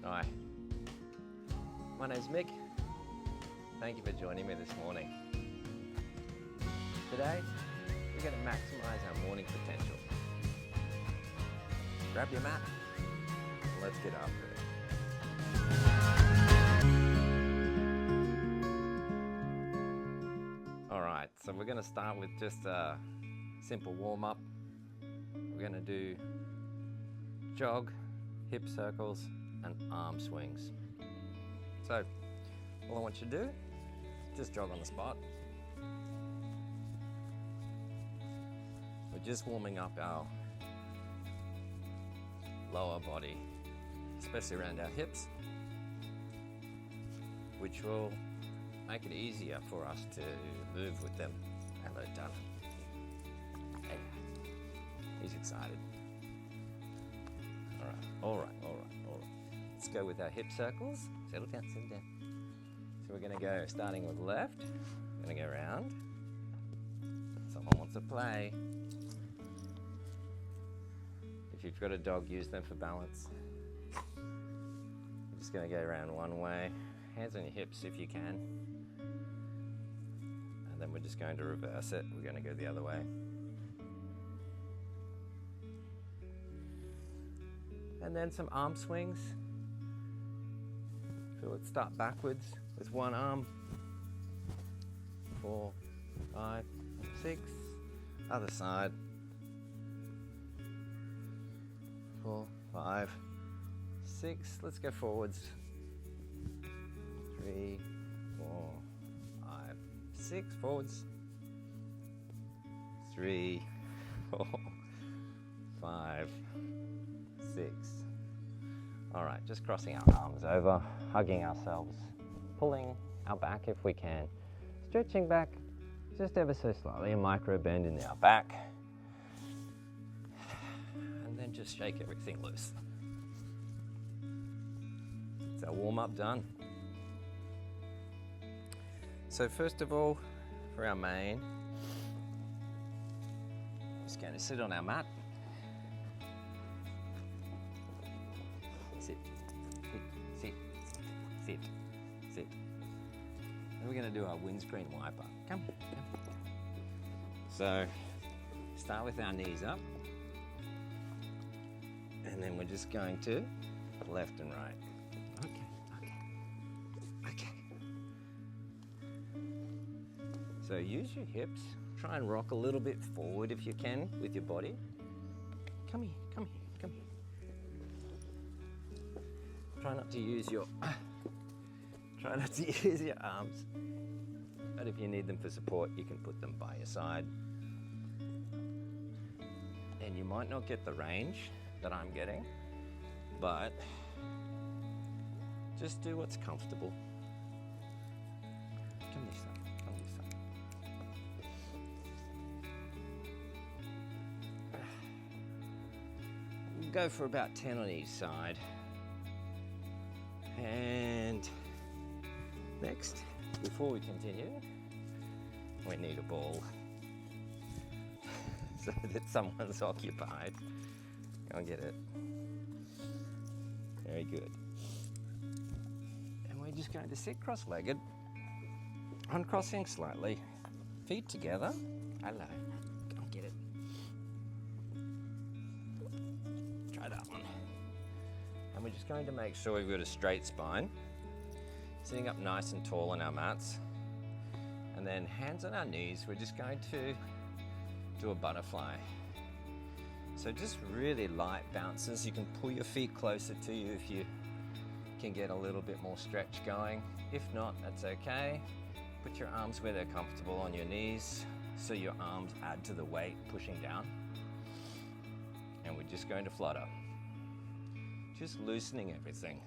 Hi, my name's Mick. Thank you for joining me this morning. Today, we're going to maximize our morning potential. Grab your mat, and let's get after it. Alright, so we're going to start with just a simple warm-up. We're going to do jog, hip circles, and arm swings. So, all I want you to do is just jog on the spot. We're just warming up our lower body, especially around our hips, which will make it easier for us to move with them. Hello, darling. Hey, he's excited. All right. Let's go with our hip circles. Settle down. So we're gonna go starting with left, we're gonna go around. Someone wants to play. If you've got a dog, use them for balance. We're just gonna go around one way, hands on your hips if you can. And then we're just going to reverse it. We're gonna go the other way. And then some arm swings. So let's start backwards with one arm. 4, 5, 6. Other side. 4, 5, 6. Let's go forwards. 3, 4, 5, 6. Forwards. 3, 4, 5, 6. All right, just crossing our arms over, hugging ourselves, pulling our back if we can, stretching back just ever so slightly, a micro bend in our back, and then just shake everything loose. It's our warm-up done. So first of all, for our main, just going to sit on our mat. Sit. And we're going to do our windscreen wiper. Come. So, start with our knees up. And then we're just going to left and right. Okay. So use your hips. Try and rock a little bit forward if you can with your body. Come here. Try not to use your arms, but if you need them for support, you can put them by your side. And you might not get the range that I'm getting, but just do what's comfortable. Come this side. We'll go for about 10 on each side. And next, before we continue, we need a ball so that someone's occupied. Go and get it. Very good. And we're just going to sit cross-legged, uncrossing slightly, feet together. Hello. Go and get it. Try that one. And we're just going to make sure we've got a straight spine, sitting up nice and tall on our mats, and then hands on our knees, we're just going to do a butterfly. So just really light bounces. You can pull your feet closer to you if you can get a little bit more stretch going. If not, that's okay. Put your arms where they're comfortable on your knees, so your arms add to the weight pushing down. And we're just going to flutter. Just loosening everything.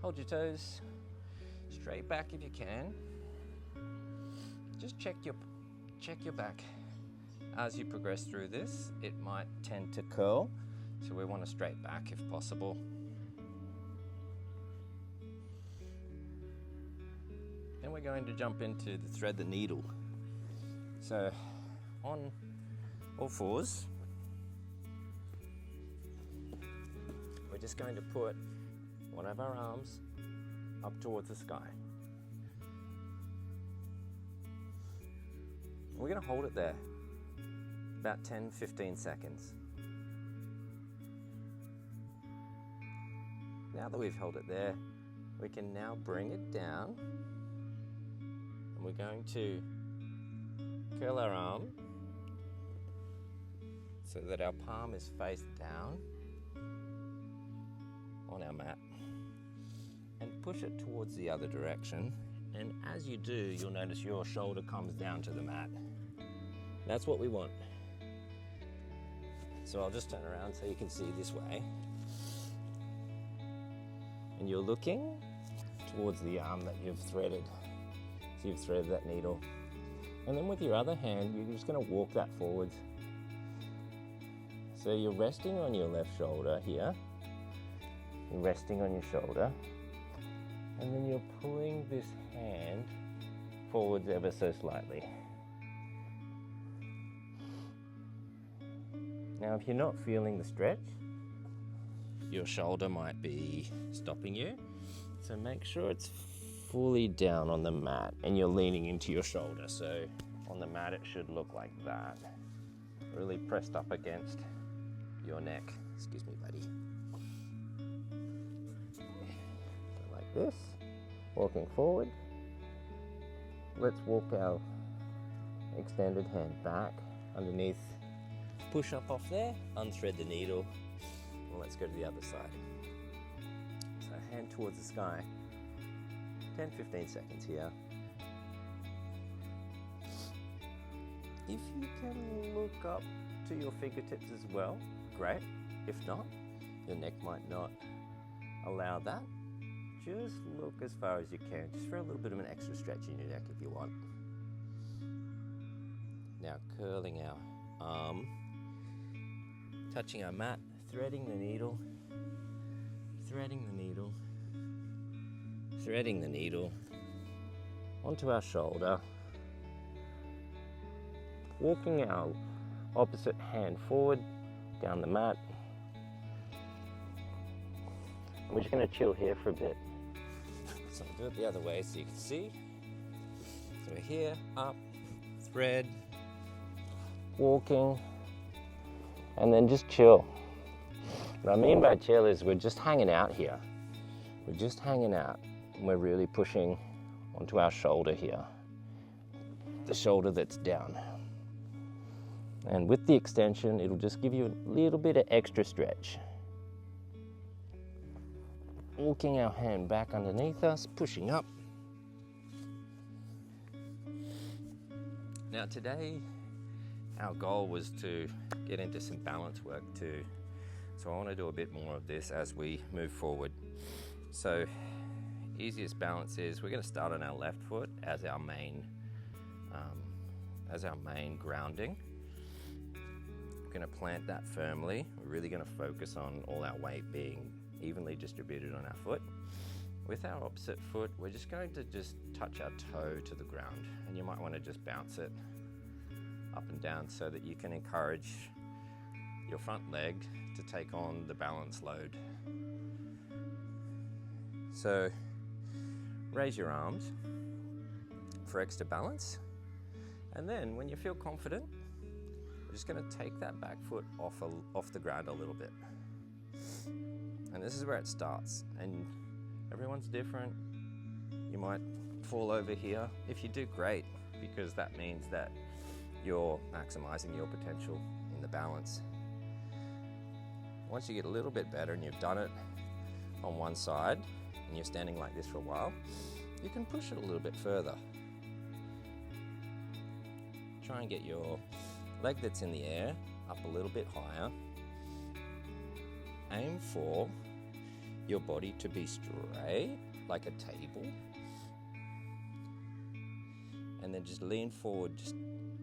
Hold your toes straight back if you can. Just check your back. As you progress through this, it might tend to curl, so we want a straight back if possible. Then we're going to jump into the thread the needle. So on all fours. We're just going to put one of our arms up towards the sky. We're going to hold it there about 10-15 seconds. Now that we've held it there, we can now bring it down, and we're going to curl our arm so that our palm is face down on our mat, and push it towards the other direction. And as you do, you'll notice your shoulder comes down to the mat. That's what we want. So I'll just turn around so you can see this way. And you're looking towards the arm that you've threaded. So you've threaded that needle. And then with your other hand, you're just going to walk that forwards. So you're resting on your left shoulder here. You're resting on your shoulder. And then you're pulling this hand forwards ever so slightly. Now, if you're not feeling the stretch, your shoulder might be stopping you. So make sure it's fully down on the mat and you're leaning into your shoulder. So on the mat, it should look like that. Really pressed up against your neck. Excuse me, buddy. Like this, walking forward. Let's walk our extended hand back underneath. Push up off there, unthread the needle, and let's go to the other side. So hand towards the sky, 10-15 seconds here. If you can look up to your fingertips as well, great. If not, your neck might not allow that. Just look as far as you can, just for a little bit of an extra stretch in your neck if you want. Now curling our arm, touching our mat, threading the needle, threading the needle, threading the needle onto our shoulder, walking our opposite hand forward down the mat. We're just going to chill here for a bit. So I'll do it the other way so you can see. So we're here, up, thread, walking, and then just chill. What I mean by chill is we're just hanging out here. We're just hanging out, and we're really pushing onto our shoulder here. The shoulder that's down. And with the extension, it'll just give you a little bit of extra stretch. Walking our hand back underneath us, pushing up. Now today, our goal was to get into some balance work too. So I want to do a bit more of this as we move forward. So easiest balance is we're going to start on our left foot as our main grounding. We're going to plant that firmly. We're really going to focus on all our weight being evenly distributed on our foot. With our opposite foot, we're just going to just touch our toe to the ground, and you might want to just bounce it up and down so that you can encourage your front leg to take on the balance load. So raise your arms for extra balance, and then when you feel confident, we're just going to take that back foot off the ground a little bit. And this is where it starts, and everyone's different. You might fall over here. If you do, great, because that means that you're maximizing your potential in the balance. Once you get a little bit better and you've done it on one side and you're standing like this for a while, you can push it a little bit further. Try and get your leg that's in the air up a little bit higher. Aim for your body to be straight, like a table. And then just lean forward just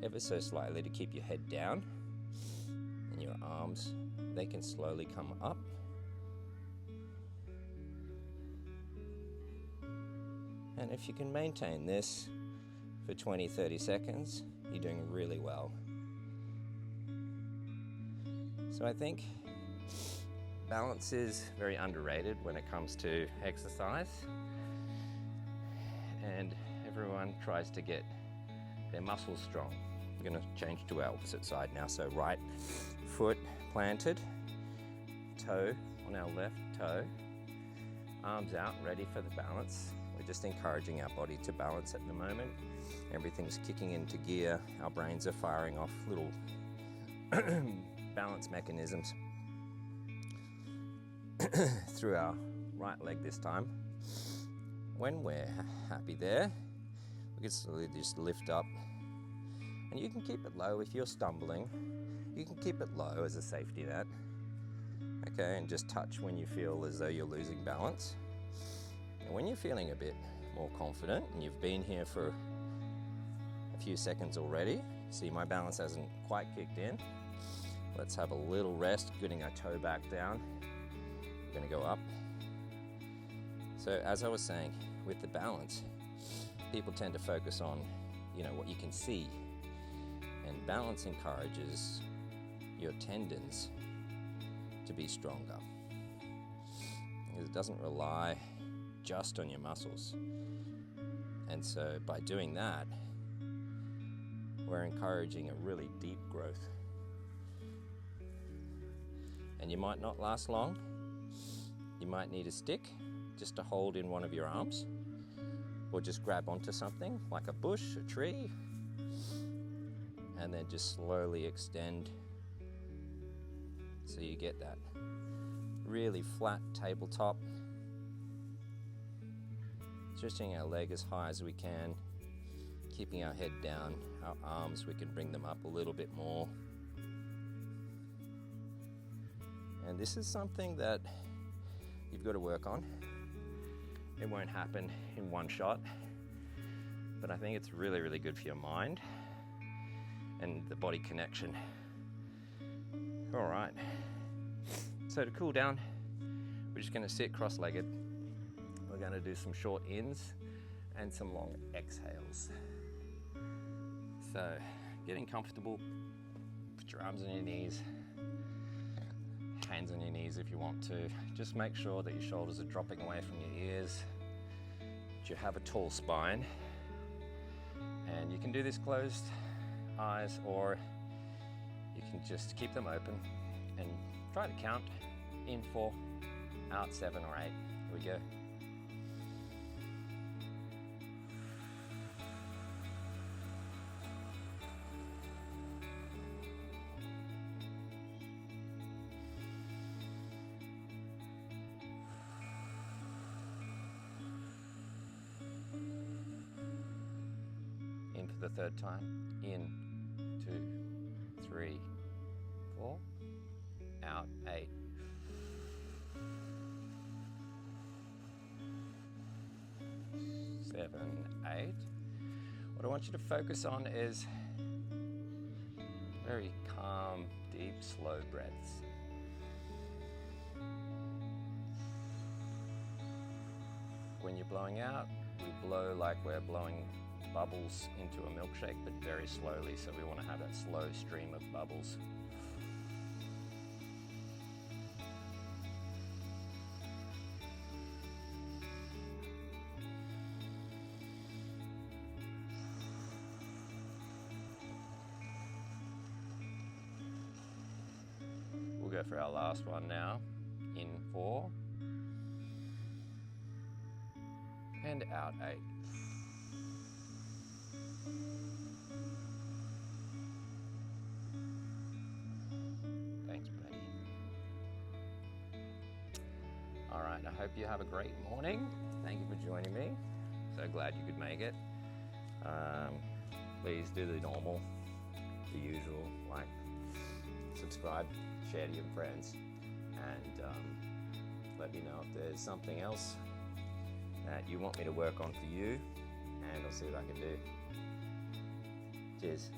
ever so slightly to keep your head down. And your arms, they can slowly come up. And if you can maintain this for 20-30 seconds, you're doing really well. So I think balance is very underrated when it comes to exercise, and everyone tries to get their muscles strong. We're going to change to our opposite side now. So right foot planted, toe on our left toe, arms out, ready for the balance. We're just encouraging our body to balance at the moment. Everything's kicking into gear. Our brains are firing off little balance mechanisms through our right leg this time. When we're happy there, we can slowly just lift up, and you can keep it low if you're stumbling. You can keep it low as a safety net, okay, and just touch when you feel as though you're losing balance. And when you're feeling a bit more confident and you've been here for a few seconds already, see my balance hasn't quite kicked in. Let's have a little rest, getting our toe back down. We're going to go up. So as I was saying, with the balance, people tend to focus on, what you can see. And balance encourages your tendons to be stronger, because it doesn't rely just on your muscles. And so by doing that, we're encouraging a really deep growth. And you might not last long. You might need a stick just to hold in one of your arms, or just grab onto something like a bush, a tree, and then just slowly extend so you get that really flat tabletop. Stretching our leg as high as we can, keeping our head down. Our arms, we can bring them up a little bit more. And this is something that you've got to work on. It won't happen in one shot, but I think it's really, really good for your mind and the body connection. All right, so to cool down, we're just going to sit cross-legged. We're going to do some short ins and some long exhales. So getting comfortable, put your arms on your knees, hands on your knees if you want to. Just make sure that your shoulders are dropping away from your ears, that you have a tall spine. And you can do this closed eyes, or you can just keep them open and try to count in 4, out 7 or 8. Here we go. In for the third time. In, 2, 3, 4. Out, 8. Seven, 8. What I want you to focus on is very calm, deep, slow breaths. When you're blowing out, we blow like we're blowing bubbles into a milkshake, but very slowly. So we want to have that slow stream of bubbles. We'll go for our last one now. In 4 and out 8. Thanks, buddy. All right, I hope you have a great morning. Thank you for joining me. So glad you could make it. Please do the normal, the usual, like, subscribe, share to your friends, and let me know if there's something else that you want me to work on for you, and I'll see what I can do. Cheers.